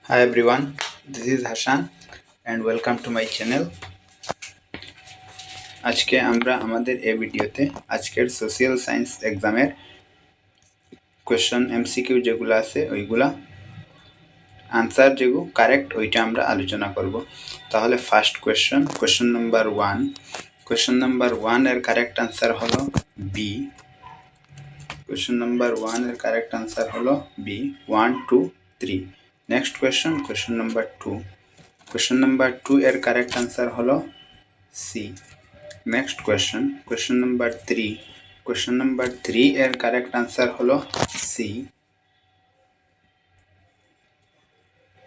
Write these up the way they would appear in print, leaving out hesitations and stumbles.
Hi everyone, this is Hassan and welcome to my channel. আজকে আমরা আমাদের এই ভিডিওতে আজকের সোশ্যাল সায়েন্স এক্সামের কোয়েশ্চন এমসিকিউ যেগুলো আছে ওইগুলা আনসার যেগুলো কারেক্ট ওইটা আমরা আলোচনা করব। তাহলে first question number 1। Question number 1 এর কারেক্ট আনসার হলো বি। কোয়েশ্চন নাম্বার 1 এর কারেক্ট আনসার হলো B. 1 2 3। Next question number 2। Question number 2 এর কারেক্ট আনসার হলো C. Next question number 3। Question number 3 এর কারেক্ট আনসার হলো C.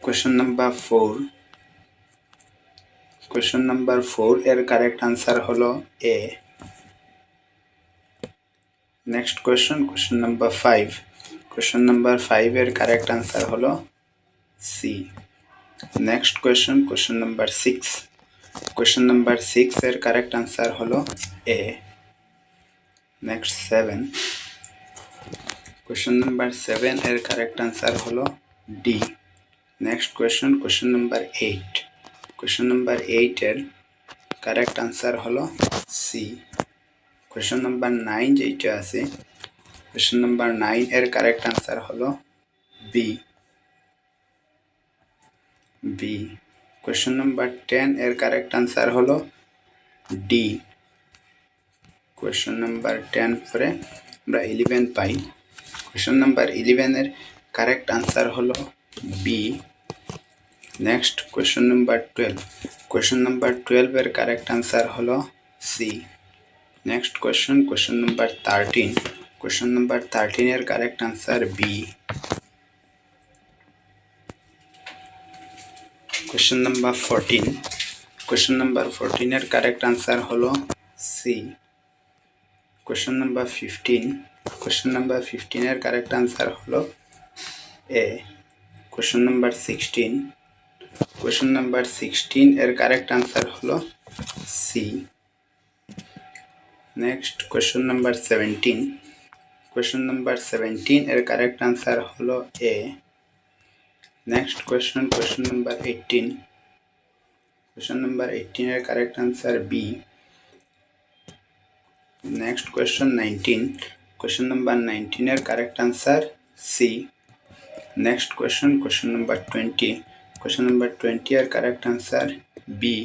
Question number 4। Question number 4 এর correct answer হলো A. Next question number 5। Question number 5 এর correct answer হলো C. Next question number 6। Question number 6 এর correct answer হলো A. Next 7। Question number 7 এর correct answer হলো D. Next question number 8। Question number 8 এর correct answer হলো C. Question number 9 যেটা আছে, কোয়েশ্চন নাম্বার 9 এর কারেক্ট আনসার হলো বি। কোয়েশ্চন নাম্বার 10 এর কারেক্ট আনসার হলো ডি। কোয়েশ্চন নাম্বার 10 পরে আমরা 11 পাই। কোয়েশ্চন নাম্বার 11 এর কারেক্ট আনসার হলো B. Next question number 12। Question number 12 এর কারেক্ট আনসার হলো C. Next question number 13। Question number 13 এর correct answer B. Question number 14। Question number 14 এর কারেক্ট আনসার হলো C. Question number 15। Question number 15 এর correct answer হলো A. Question number 16। Question number 16 এর correct answer হলো C. Next question number 17। Question number 17 এর correct answer হলো A. Next question number 18। Question number 18 এর correct answer B. Next question 19। Question number 19 এর correct answer C. Next question number 20। Question number 20 এর correct answer B.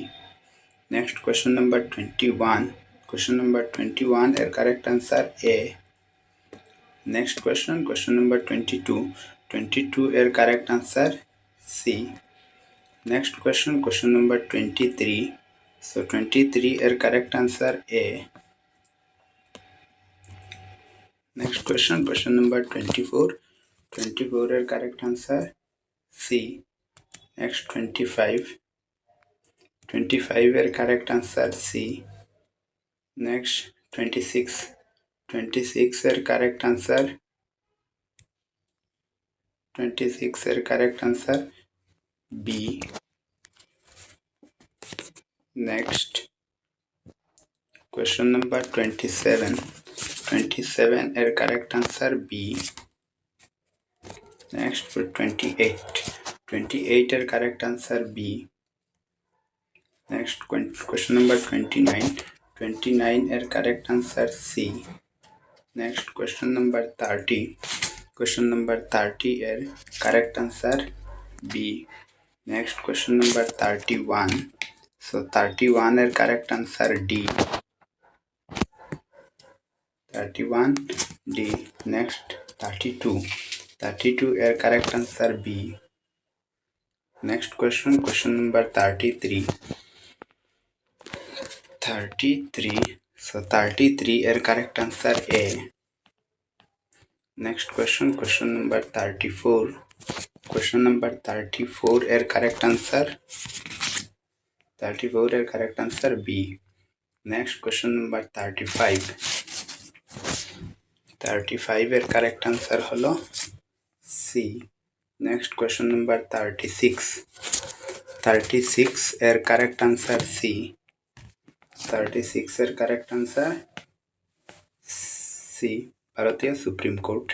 Next question number 21। Question number 21 এর correct answer A. Next question number 22। 22 এর correct answer C. Next question number 23। So 23 এর correct answer A. Next question number 24। 24 এর correct answer C. Next 25। 25 এর correct answer C. Next 26। 26 এর correct answer 26 এর correct answer B. Next question number 27। 27 এর correct answer B. Next 28। 28 এর correct answer B. Next question number 29। 29 এর correct answer C. Next question number 30। Question number 30 এর correct answer B. Next question number 31। So 31 এর correct answer D. 31 D. Next 32। 32 এর correct answer B. Next question number 33। 33। So 33 এর correct answer A. Next question number 34। Question number 34 এর correct answer 34 এর correct answer B. Next question number 35। 35 এর correct answer হলো C. Next question number 36। 36 এর correct answer C. 36 এর correct answer C, ভারতীয় supreme court.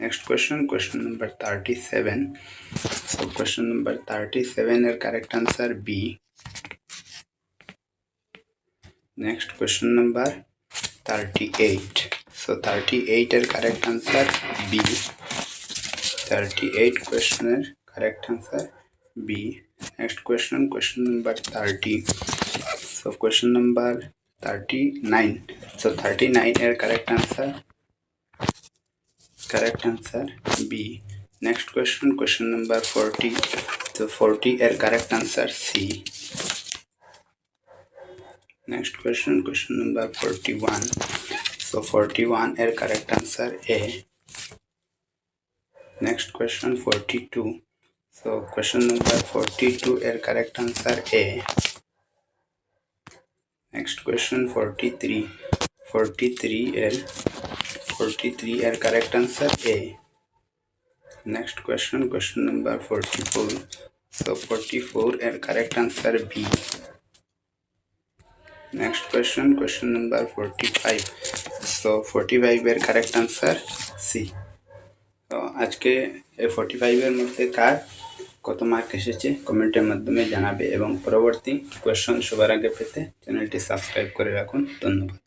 Next question number 37. So question number 37 er correct answer B. Next question number 38. So 38 er correct answer B. 38 question er correct answer B. Next question number 30. So question number 39. So 39 er correct answer B. Next question number 40. So 40 er correct answer C. Next question number 41. So 41 er correct answer A. Next question 42. So question number 42 er correct answer A. Next question 43. 43 er correct answer A. Next question number 44. So 44 er correct answer B. Next question number 45. So 45 er correct answer C. তো আজকে এই 45 এর মধ্যে কার কত mark এসেছে কমেন্টের মাধ্যমে জানাবে এবং পরবর্তী কোয়েশ্চন সবার আগে পেতে চ্যানেলটি সাবস্ক্রাইব করে রাখুন। ধন্যবাদ।